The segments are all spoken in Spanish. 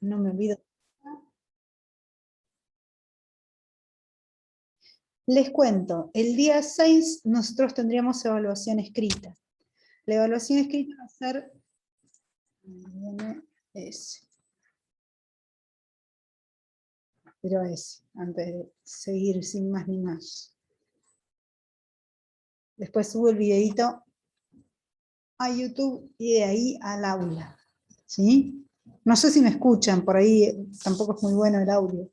no me olvido. Les cuento, el día 6 nosotros tendríamos evaluación escrita. La evaluación escrita va a ser... Pero antes de seguir sin más ni más. Después subo el videito a YouTube y de ahí al aula. ¿Sí? No sé si me escuchan, por ahí tampoco es muy bueno el audio.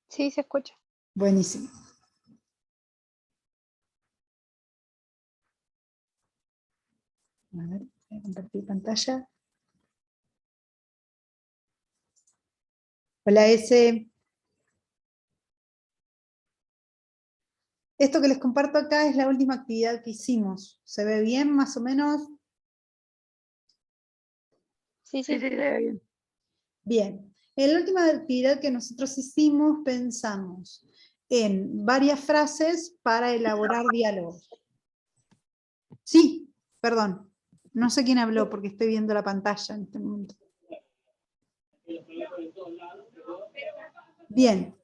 Sí, se escucha. Buenísimo. A ver, voy a compartir pantalla. Hola, S. Esto que les comparto acá es la última actividad que hicimos. ¿Se ve bien, más o menos? Sí, se ve bien. Bien. En la última actividad que nosotros hicimos, pensamos en varias frases para elaborar diálogos. Sí, perdón. No sé quién habló porque estoy viendo la pantalla en este momento. Bien.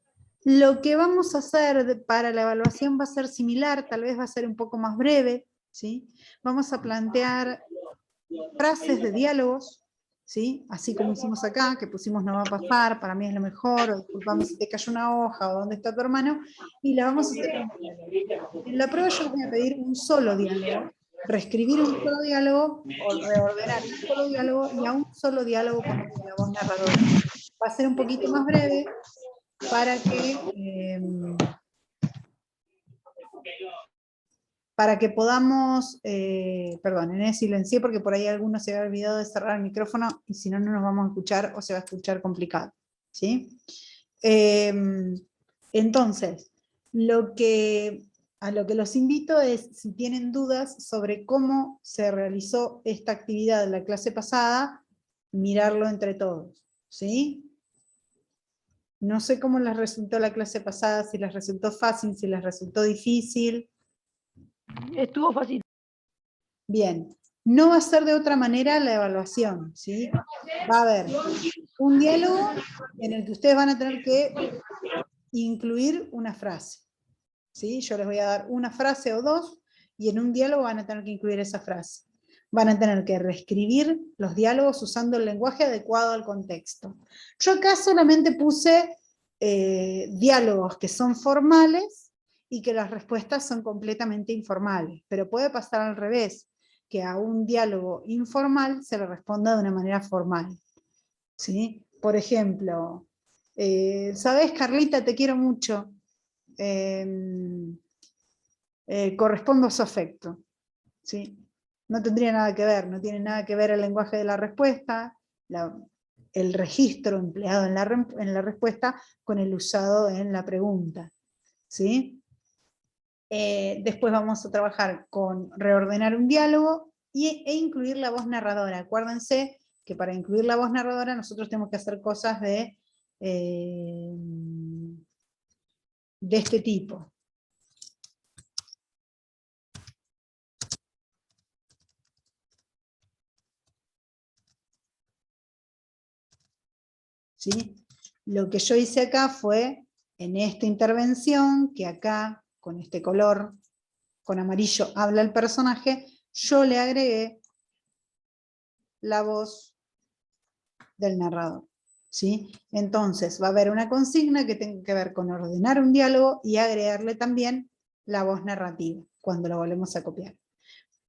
Lo que vamos a hacer para la evaluación va a ser similar, tal vez va a ser un poco más breve, ¿sí? Vamos a plantear frases de diálogos, ¿sí? Así como hicimos acá, que pusimos no va a pasar, para mí es lo mejor, o disculpame si te cayó una hoja, o dónde está tu hermano, y la vamos a hacer en diálogo. En la prueba yo les voy a pedir un solo diálogo, reescribir un solo diálogo, o reordenar un solo diálogo, y a un solo diálogo ponerle la voz narradora. Va a ser un poquito más breve, para que podamos, perdón, silencié porque por ahí alguno se había olvidado de cerrar el micrófono y si no, no nos vamos a escuchar o se va a escuchar complicado. ¿Sí? Entonces, a lo que los invito es, si tienen dudas sobre cómo se realizó esta actividad en la clase pasada, mirarlo entre todos. ¿Sí? No sé cómo les resultó la clase pasada, si les resultó fácil, si les resultó difícil. Estuvo fácil. Bien, no va a ser de otra manera la evaluación, ¿sí? Va a haber un diálogo en el que ustedes van a tener que incluir una frase, ¿sí? Yo les voy a dar una frase o dos, y en un diálogo van a tener que incluir esa frase. Van a tener que reescribir los diálogos usando el lenguaje adecuado al contexto. Yo acá solamente puse diálogos que son formales y que las respuestas son completamente informales, pero puede pasar al revés, que a un diálogo informal se le responda de una manera formal. ¿Sí? Por ejemplo, ¿sabes, Carlita? Te quiero mucho. Correspondo a su afecto. ¿Sí? No tendría nada que ver, no tiene nada que ver el lenguaje de la respuesta, el registro empleado en la respuesta con el usado en la pregunta. ¿Sí? Después vamos a trabajar con reordenar un diálogo e incluir la voz narradora. Acuérdense que para incluir la voz narradora nosotros tenemos que hacer cosas de este tipo. ¿Sí? Lo que yo hice acá fue, en esta intervención, que acá, con este color, con amarillo, habla el personaje, yo le agregué la voz del narrador. ¿Sí? Entonces va a haber una consigna que tenga que ver con ordenar un diálogo y agregarle también la voz narrativa, cuando lo volvemos a copiar.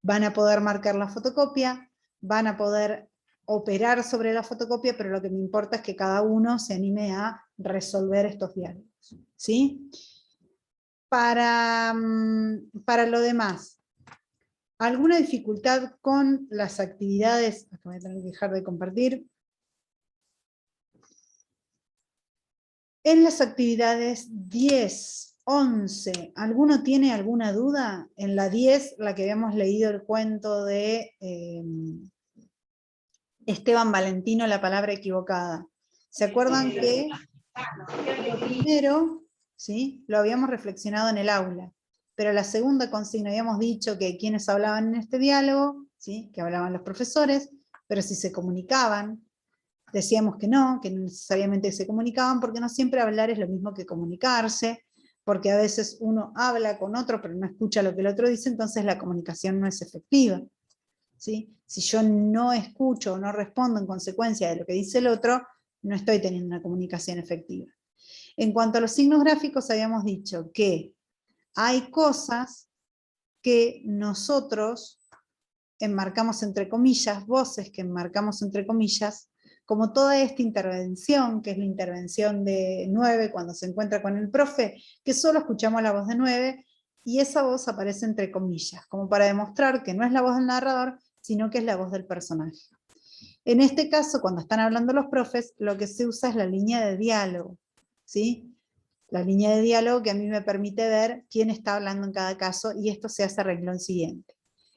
Van a poder marcar la fotocopia, van a poder operar sobre la fotocopia, pero lo que me importa es que cada uno se anime a resolver estos diálogos. ¿Sí? Para lo demás, ¿alguna dificultad con las actividades? Acá voy a tener que dejar de compartir. En las actividades 10, 11, ¿alguno tiene alguna duda? En la 10, la que habíamos leído el cuento de Esteban Valentino, La palabra equivocada. ¿Se acuerdan que lo primero, ¿sí?, lo habíamos reflexionado en el aula, pero la segunda consigna habíamos dicho que quienes hablaban en este diálogo, ¿sí?, que hablaban los profesores, pero si se comunicaban, decíamos que no necesariamente se comunicaban, porque no siempre hablar es lo mismo que comunicarse, porque a veces uno habla con otro pero no escucha lo que el otro dice, entonces la comunicación no es efectiva. ¿Sí? Si yo no escucho o no respondo en consecuencia de lo que dice el otro, no estoy teniendo una comunicación efectiva. En cuanto a los signos gráficos, habíamos dicho que hay cosas que nosotros enmarcamos entre comillas, voces que enmarcamos entre comillas, como toda esta intervención, que es la intervención de 9 cuando se encuentra con el profe, que solo escuchamos la voz de 9, y esa voz aparece entre comillas, como para demostrar que no es la voz del narrador, sino que es la voz del personaje. En este caso, cuando están hablando los profes, lo que se usa es la línea de diálogo, ¿sí? La línea de diálogo que a mí me permite ver quién está hablando en cada caso, y esto se hace renglón siguiente.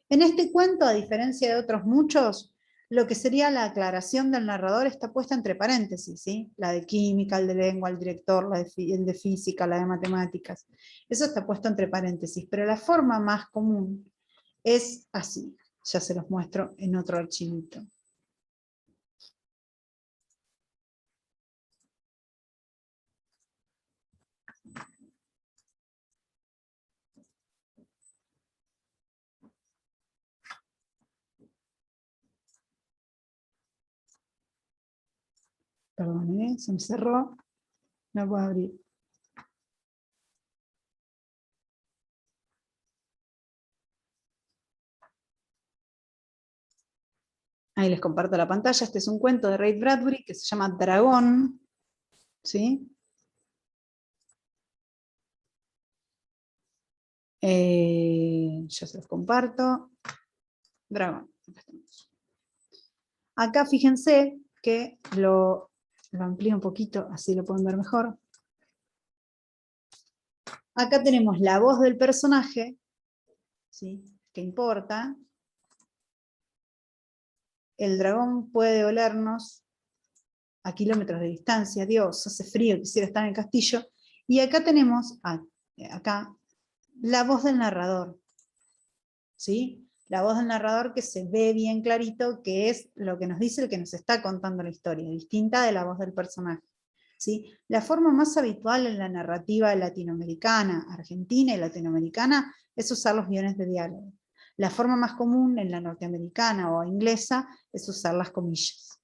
En este cuento, a diferencia de otros muchos, lo que sería la aclaración del narrador está puesta entre paréntesis, ¿sí? La de química, el de lengua, el director, el de física, la de matemáticas. Eso está puesto entre paréntesis, pero la forma más común es así. Ya se los muestro en otro archivito. Perdón, se me cerró. No puedo abrir. Ahí les comparto la pantalla. Este es un cuento de Ray Bradbury que se llama Dragón. ¿Sí? Yo se los comparto. Dragón. Acá fíjense que lo amplío un poquito, así lo pueden ver mejor. Acá tenemos la voz del personaje, ¿sí? Que importa. El dragón puede olernos a kilómetros de distancia. Dios, hace frío, quisiera estar en el castillo. Y acá tenemos, acá, la voz del narrador. ¿Sí? La voz del narrador que se ve bien clarito, que es lo que nos dice el que nos está contando la historia, distinta de la voz del personaje. ¿Sí? La forma más habitual en la narrativa latinoamericana, argentina y latinoamericana, es usar los guiones de diálogo. La forma más común en la norteamericana o inglesa es usar las comillas.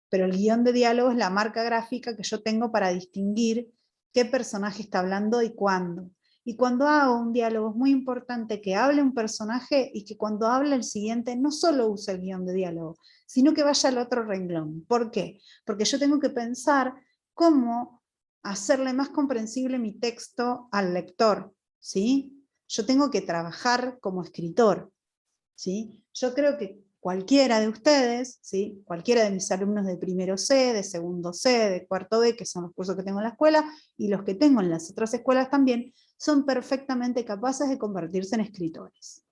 Pero el guión de diálogo es la marca gráfica que yo tengo para distinguir qué personaje está hablando y cuándo. Y cuando hago un diálogo es muy importante que hable un personaje y que cuando hable el siguiente no solo use el guión de diálogo, sino que vaya al otro renglón. ¿Por qué? Porque yo tengo que pensar cómo hacerle más comprensible mi texto al lector, ¿sí? Yo tengo que trabajar como escritor, ¿sí? Yo creo que cualquiera de ustedes, ¿sí? Cualquiera de mis alumnos de primero C, de segundo C, de cuarto B, que son los cursos que tengo en la escuela, y los que tengo en las otras escuelas también, son perfectamente capaces de convertirse en escritores.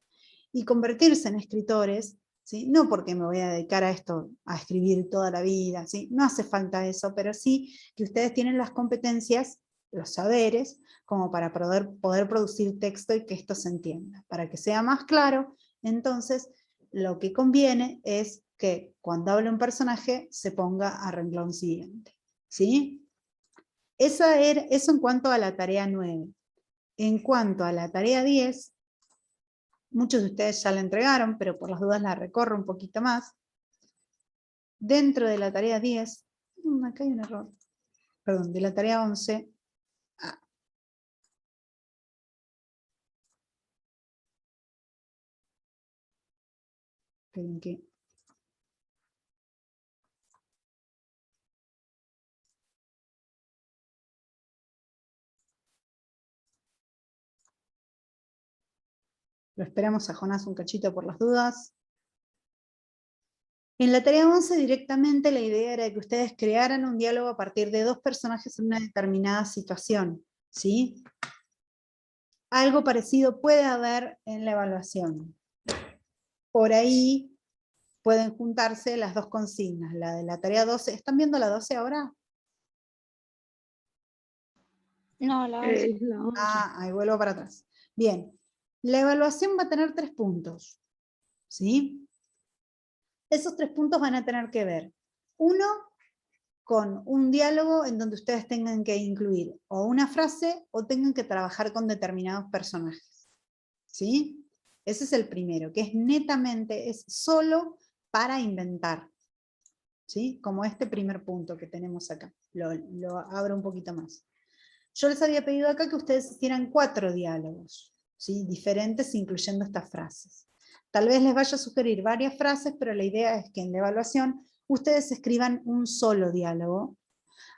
Y convertirse en escritores, ¿sí? No porque me voy a dedicar a esto, a escribir toda la vida, ¿sí? No hace falta eso, pero sí que ustedes tienen las competencias, los saberes, como para poder producir texto y que esto se entienda. Para que sea más claro, entonces lo que conviene es que cuando hable un personaje se ponga a renglón siguiente. ¿Sí? Eso en cuanto a la tarea 9. En cuanto a la tarea 10, muchos de ustedes ya la entregaron, pero por las dudas la recorro un poquito más. Dentro de la tarea 10, acá hay un error, perdón, de la tarea 11, esperen que... Lo esperamos a Jonás un cachito por las dudas. En la tarea 11 directamente la idea era que ustedes crearan un diálogo a partir de dos personajes en una determinada situación, ¿sí? Algo parecido puede haber en la evaluación. Por ahí pueden juntarse las dos consignas, la de la tarea 12. ¿Están viendo la 12 ahora? No, la 11. Ahí vuelvo para atrás. Bien, la evaluación va a tener 3 puntos, ¿sí? Esos 3 puntos van a tener que ver, uno, con un diálogo en donde ustedes tengan que incluir o una frase o tengan que trabajar con determinados personajes. ¿Sí? Ese es el primero, que es netamente, es solo para inventar. ¿Sí? Como este primer punto que tenemos acá. Lo abro un poquito más. Yo les había pedido acá que ustedes hicieran 4 diálogos, ¿sí? Diferentes, incluyendo estas frases. Tal vez les vaya a sugerir varias frases, pero la idea es que en la evaluación ustedes escriban un solo diálogo,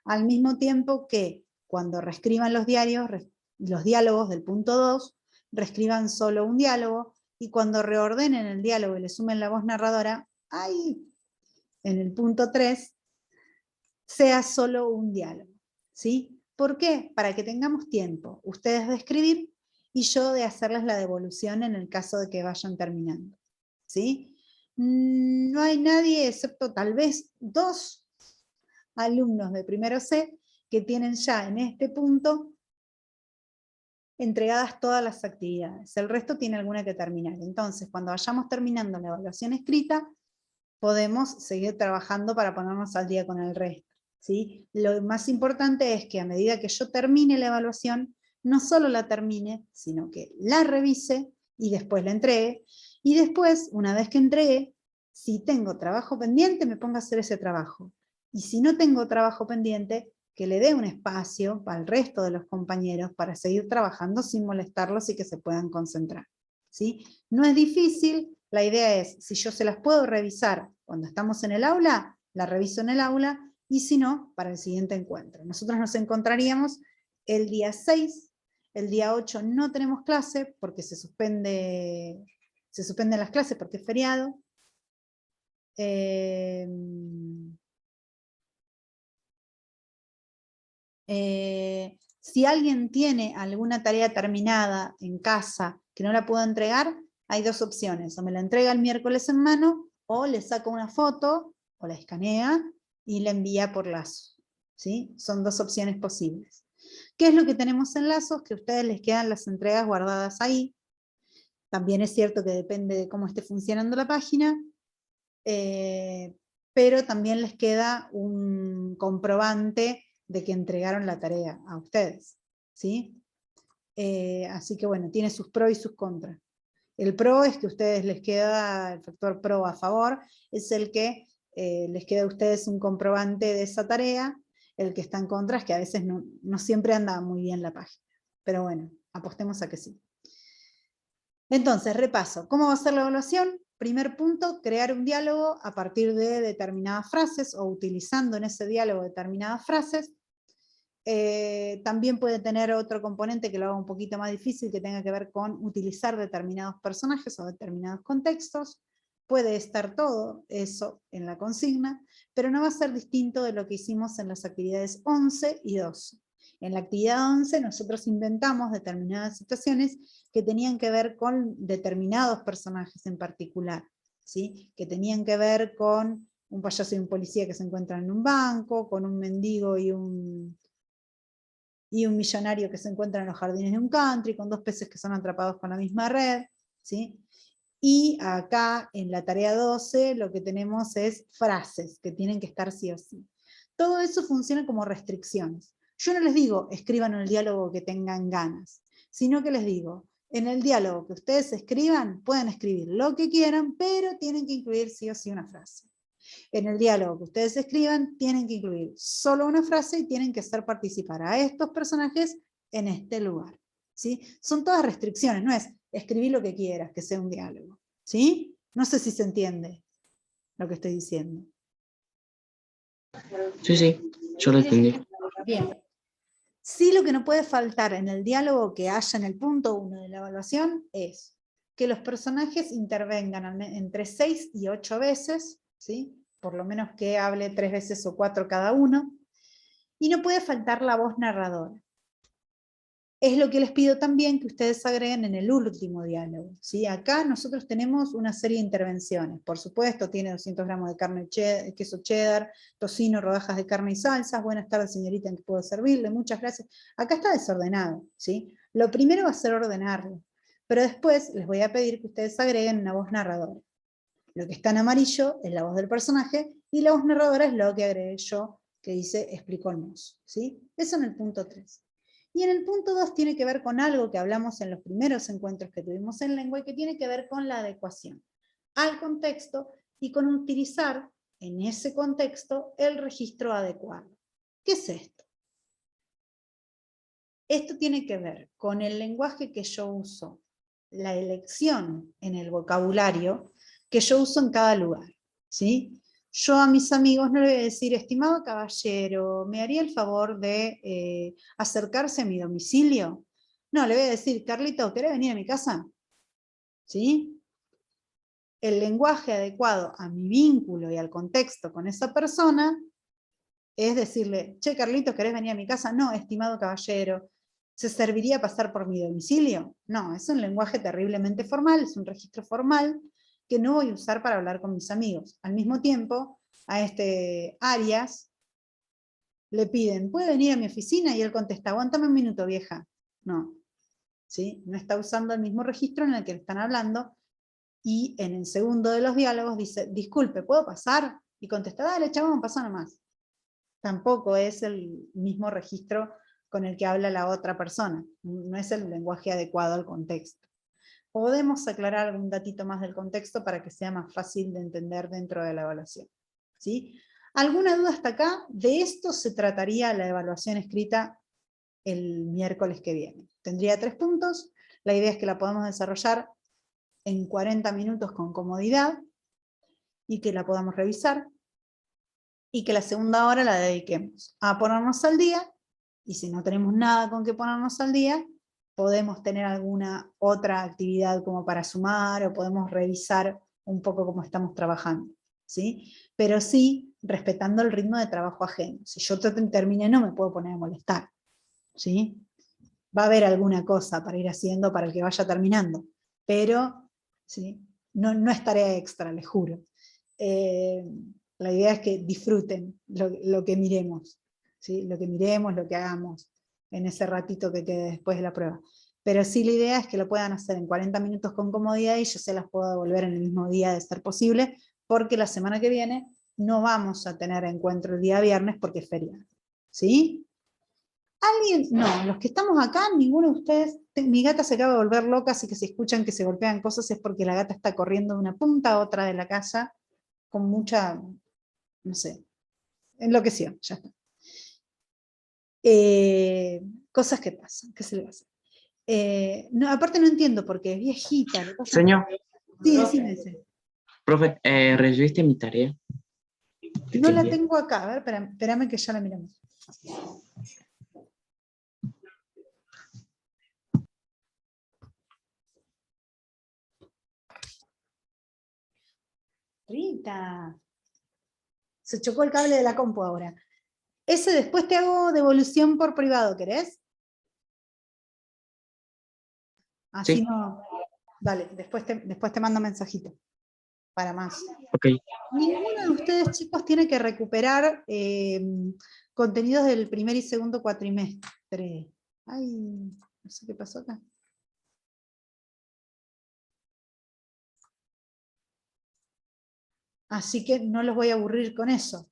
al mismo tiempo que cuando reescriban los diálogos del punto 2, reescriban solo un diálogo, y cuando reordenen el diálogo y le sumen la voz narradora, ahí, en el punto 3, sea solo un diálogo. ¿Sí? ¿Por qué? Para que tengamos tiempo, ustedes de escribir y yo de hacerles la devolución en el caso de que vayan terminando. ¿Sí? No hay nadie, excepto tal vez 2 alumnos de primero C, que tienen ya en este punto entregadas todas las actividades. El resto tiene alguna que terminar. Entonces, cuando vayamos terminando la evaluación escrita, podemos seguir trabajando para ponernos al día con el resto. ¿Sí? Lo más importante es que a medida que yo termine la evaluación, no solo la termine, sino que la revise y después la entregue. Y después, una vez que entregue, si tengo trabajo pendiente, me pongo a hacer ese trabajo. Y si no tengo trabajo pendiente, que le dé un espacio para el resto de los compañeros para seguir trabajando sin molestarlos y que se puedan concentrar. ¿Sí? No es difícil, la idea es, si yo se las puedo revisar cuando estamos en el aula, la reviso en el aula, y si no, para el siguiente encuentro. Nosotros nos encontraríamos el día 6, el día 8 no tenemos clase porque se suspenden las clases porque es feriado. Si alguien tiene alguna tarea terminada en casa que no la puedo entregar, hay 2 opciones, o me la entrega el miércoles en mano, o le saca una foto, o la escanea, y la envía por lazo. ¿Sí? Son 2 opciones posibles. ¿Qué es lo que tenemos en lazos? Que a ustedes les quedan las entregas guardadas ahí. También es cierto que depende de cómo esté funcionando la página, pero también les queda un comprobante de que entregaron la tarea a ustedes. ¿Sí? Así que bueno, tiene sus pros y sus contras. El pro es que a ustedes les queda, el factor pro a favor, es el que les queda a ustedes un comprobante de esa tarea. El que está en contra es que a veces no siempre anda muy bien la página. Pero bueno, apostemos a que sí. Entonces, repaso. ¿Cómo va a ser la evaluación? Primer punto, crear un diálogo a partir de determinadas frases o utilizando en ese diálogo determinadas frases. También puede tener otro componente que lo haga un poquito más difícil, que tenga que ver con utilizar determinados personajes o determinados contextos. Puede estar todo eso en la consigna, pero no va a ser distinto de lo que hicimos en las actividades 11 y 12. En la actividad 11 nosotros inventamos determinadas situaciones que tenían que ver con determinados personajes en particular, ¿sí? Que tenían que ver con un payaso y un policía que se encuentran en un banco, con un mendigo y un millonario que se encuentra en los jardines de un country, con 2 peces que son atrapados con la misma red, ¿sí? Y acá en la tarea 12 lo que tenemos es frases que tienen que estar sí o sí. Todo eso funciona como restricciones. Yo no les digo escriban el diálogo que tengan ganas, sino que les digo, en el diálogo que ustedes escriban, pueden escribir lo que quieran, pero tienen que incluir sí o sí una frase. En el diálogo que ustedes escriban, tienen que incluir solo una frase y tienen que hacer participar a estos personajes en este lugar. ¿Sí? Son todas restricciones, no es escribir lo que quieras, que sea un diálogo. ¿Sí? No sé si se entiende lo que estoy diciendo. Sí, yo lo entendí. Bien. Sí, lo que no puede faltar en el diálogo que haya en el punto 1 de la evaluación es que los personajes intervengan entre 6 y 8 veces, ¿sí? Por lo menos que hable 3 veces o 4 cada uno, y no puede faltar la voz narradora. Es lo que les pido también que ustedes agreguen en el último diálogo, ¿sí? Acá nosotros tenemos una serie de intervenciones, por supuesto tiene 200 gramos de carne queso cheddar, tocino, rodajas de carne y salsas, buenas tardes señorita, ¿en qué puedo servirle? Muchas gracias. Acá está desordenado, ¿sí? Lo primero va a ser ordenarlo, pero después les voy a pedir que ustedes agreguen una voz narradora. Lo que está en amarillo es la voz del personaje, y la voz narradora es lo que agregué yo, que dice explicó el mozo, ¿sí? Eso en el punto 3. Y en el punto 2 tiene que ver con algo que hablamos en los primeros encuentros que tuvimos en lengua, y que tiene que ver con la adecuación al contexto y con utilizar en ese contexto el registro adecuado. ¿Qué es esto? Esto tiene que ver con el lenguaje que yo uso, la elección en el vocabulario que yo uso en cada lugar, ¿sí? Yo a mis amigos no le voy a decir, estimado caballero, ¿me haría el favor de acercarse a mi domicilio? No, le voy a decir, Carlito, ¿querés venir a mi casa? ¿Sí? El lenguaje adecuado a mi vínculo y al contexto con esa persona es decirle, che, Carlitos, ¿querés venir a mi casa? No, estimado caballero. ¿Se serviría pasar por mi domicilio? No, es un lenguaje terriblemente formal, es un registro formal que no voy a usar para hablar con mis amigos. Al mismo tiempo, a este Arias le piden, ¿puede venir a mi oficina? Y él contesta, aguántame un minuto, vieja. No, ¿sí? No está usando el mismo registro en el que le están hablando, y en el segundo de los diálogos dice, disculpe, ¿puedo pasar? Y contesta, dale, chabón, pasa nomás. Tampoco es el mismo registro con el que habla la otra persona, no es el lenguaje adecuado al contexto. Podemos aclarar algún datito más del contexto para que sea más fácil de entender dentro de la evaluación, ¿sí? ¿Alguna duda hasta acá? De esto se trataría la evaluación escrita el miércoles que viene. Tendría 3 puntos, la idea es que la podamos desarrollar en 40 minutos con comodidad, y que la podamos revisar, y que la segunda hora la dediquemos a ponernos al día, y si no tenemos nada con que ponernos al día, podemos tener alguna otra actividad como para sumar, o podemos revisar un poco cómo estamos trabajando, ¿sí? Pero sí, respetando el ritmo de trabajo ajeno. Si yo terminé, no me puedo poner a molestar, ¿sí? Va a haber alguna cosa para ir haciendo para el que vaya terminando, pero ¿sí? No es tarea extra, les juro. La idea es que disfruten lo que miremos, ¿sí? Lo que miremos, lo que hagamos en ese ratito que quede después de la prueba. Pero sí, la idea es que lo puedan hacer en 40 minutos con comodidad, y yo se las puedo devolver en el mismo día de ser posible, porque la semana que viene no vamos a tener encuentro el día viernes porque es feriado, ¿sí? ¿Alguien? No, los que estamos acá, ninguno de ustedes. Mi gata se acaba de volver loca, así que si escuchan que se golpean cosas es porque la gata está corriendo de una punta a otra de la casa con mucha, no sé, enloqueció, ya está. Cosas que pasan, ¿qué se le va a hacer? No, aparte no entiendo porque es viejita. Señor, Sí, decime ese. profe, ¿recibiste mi tarea? No la tengo acá, a ver, espérame que ya la miramos. Rita, se chocó el cable de la compu ahora. Ese después te hago devolución por privado, ¿querés? Así Sí. no. Dale, después te mando mensajito para más. Ok. Ninguno de ustedes, chicos, tiene que recuperar contenidos del primer y segundo cuatrimestre. Ay, no sé qué pasó acá. Así que no los voy a aburrir con eso.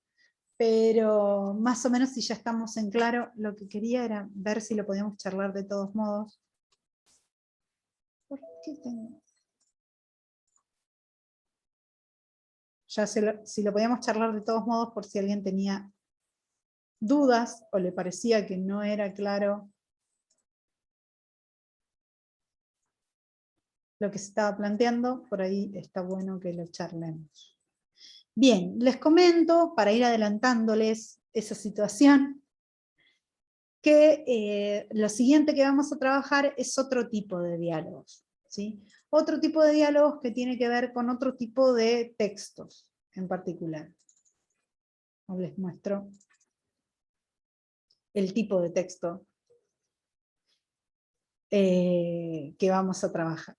Pero más o menos, si ya estamos en claro, lo que quería era ver si lo podíamos charlar de todos modos. ¿Por qué tengo? Ya si lo podíamos charlar de todos modos, por si alguien tenía dudas o le parecía que no era claro lo que se estaba planteando, por ahí está bueno que lo charlemos. Bien, les comento, para ir adelantándoles esa situación, que lo siguiente que vamos a trabajar es otro tipo de diálogos, ¿sí? Otro tipo de diálogos que tiene que ver con otro tipo de textos en particular. Les muestro el tipo de texto que vamos a trabajar.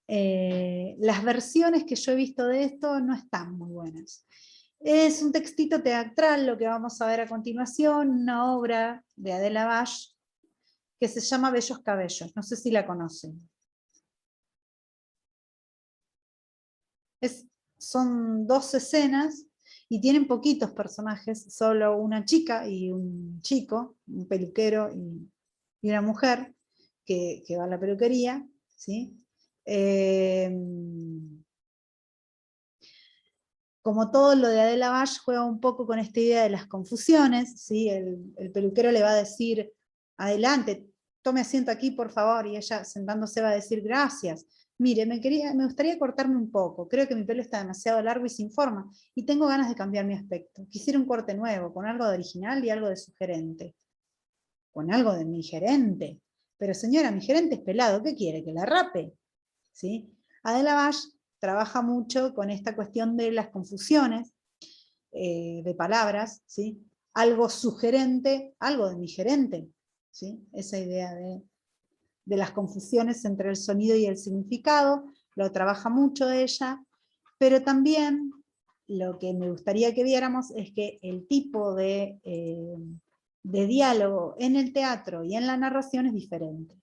Las versiones que yo he visto de esto no están muy buenas. Es un textito teatral lo que vamos a ver a continuación, una obra de Adela Bash que se llama Bellos Cabellos, no sé si la conocen. Son 2 escenas y tienen poquitos personajes, solo una chica y un chico, un peluquero y una mujer que va a la peluquería, ¿sí? Como todo lo de Adela Bash juega un poco con esta idea de las confusiones, ¿sí? El peluquero le va a decir, adelante, tome asiento aquí por favor, y ella sentándose va a decir, gracias, mire, me gustaría cortarme un poco, creo que mi pelo está demasiado largo y sin forma, y tengo ganas de cambiar mi aspecto, quisiera un corte nuevo, con algo de original y algo de sugerente. Con algo de mi gerente. Pero señora, mi gerente es pelado, ¿qué quiere? ¿Que la rape? ¿Sí? Adela Bash trabaja mucho con esta cuestión de las confusiones de palabras, ¿sí? Algo sugerente, algo de mi gerente, ¿sí? Esa idea de las confusiones entre el sonido y el significado, lo trabaja mucho ella, pero también lo que me gustaría que viéramos es que el tipo de diálogo en el teatro y en la narración es diferente.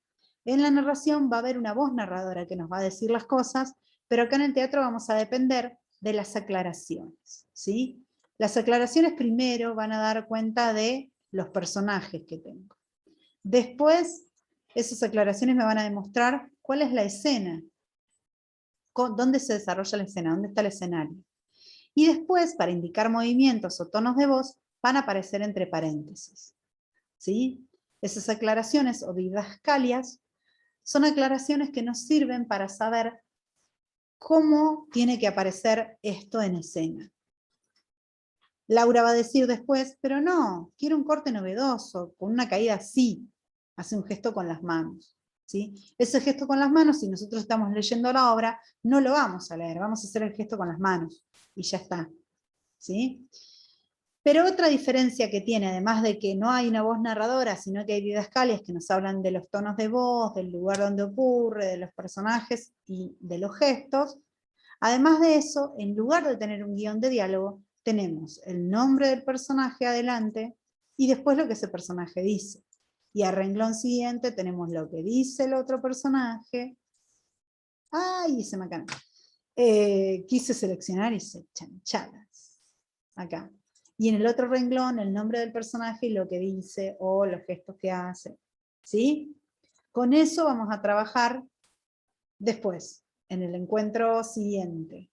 En la narración va a haber una voz narradora que nos va a decir las cosas, pero acá en el teatro vamos a depender de las aclaraciones, ¿sí? Las aclaraciones primero van a dar cuenta de los personajes que tengo. Después, esas aclaraciones me van a demostrar cuál es la escena, dónde se desarrolla la escena, dónde está el escenario. Y después, para indicar movimientos o tonos de voz, van a aparecer entre paréntesis, ¿sí? Esas aclaraciones o didascalias son aclaraciones que nos sirven para saber cómo tiene que aparecer esto en escena. Laura va a decir después, pero no, quiero un corte novedoso, con una caída así. Hace un gesto con las manos, ¿sí? Ese gesto con las manos, si nosotros estamos leyendo la obra, no lo vamos a leer, vamos a hacer el gesto con las manos, y ya está, ¿sí? Pero otra diferencia que tiene, además de que no hay una voz narradora, sino que hay didascalias que nos hablan de los tonos de voz, del lugar donde ocurre, de los personajes y de los gestos, además de eso, en lugar de tener un guión de diálogo, tenemos el nombre del personaje adelante y después lo que ese personaje dice. Y al renglón siguiente tenemos lo que dice el otro personaje. ¡Ay! Se me acá. Quise seleccionar y se chanchadas. Acá. Y en el otro renglón el nombre del personaje y lo que dice o los gestos que hace. ¿Sí? Con eso vamos a trabajar después, en el encuentro siguiente.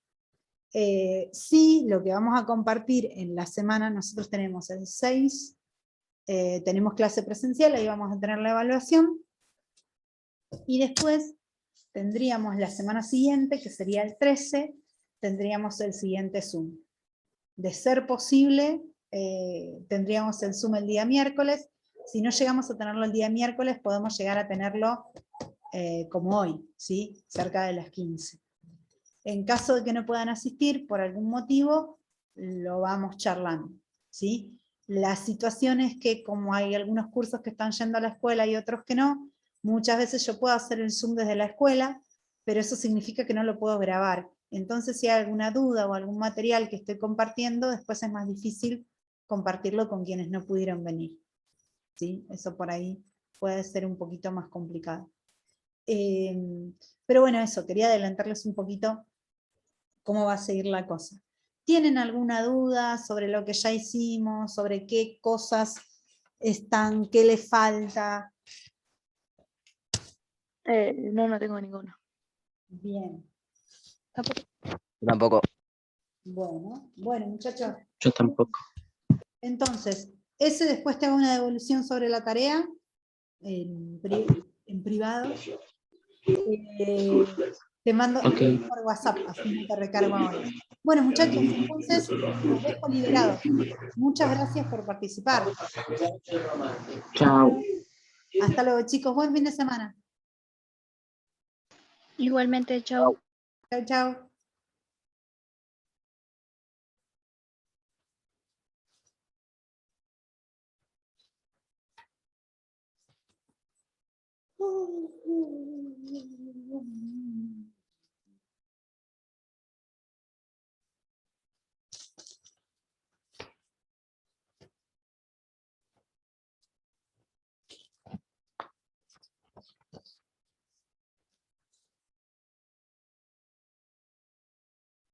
Sí, lo que vamos a compartir en la semana, nosotros tenemos el 6, tenemos clase presencial, ahí vamos a tener la evaluación, y después tendríamos la semana siguiente, que sería el 13, tendríamos el siguiente Zoom. De ser posible, tendríamos el Zoom el día miércoles. Si no llegamos a tenerlo el día miércoles, podemos llegar a tenerlo como hoy, ¿sí? Cerca de las 15. En caso de que no puedan asistir por algún motivo, lo vamos charlando, ¿sí? La situación es que como hay algunos cursos que están yendo a la escuela y otros que no, muchas veces yo puedo hacer el Zoom desde la escuela, pero eso significa que no lo puedo grabar. Entonces si hay alguna duda o algún material que estoy compartiendo, después es más difícil compartirlo con quienes no pudieron venir, ¿sí? Eso por ahí puede ser un poquito más complicado. Pero bueno, eso, quería adelantarles un poquito cómo va a seguir la cosa. ¿Tienen alguna duda sobre lo que ya hicimos, sobre qué cosas están, qué les falta? No tengo ninguno. Bien. Tampoco. Bueno muchachos. Yo tampoco. Entonces, ese después te hago una devolución sobre la tarea en privado. Te mando por WhatsApp, así no te recargo ahora. Bueno muchachos, entonces los dejo liberados. Muchas gracias por participar. Chao. Hasta luego chicos, buen fin de semana. Igualmente, chau. Chau, chau.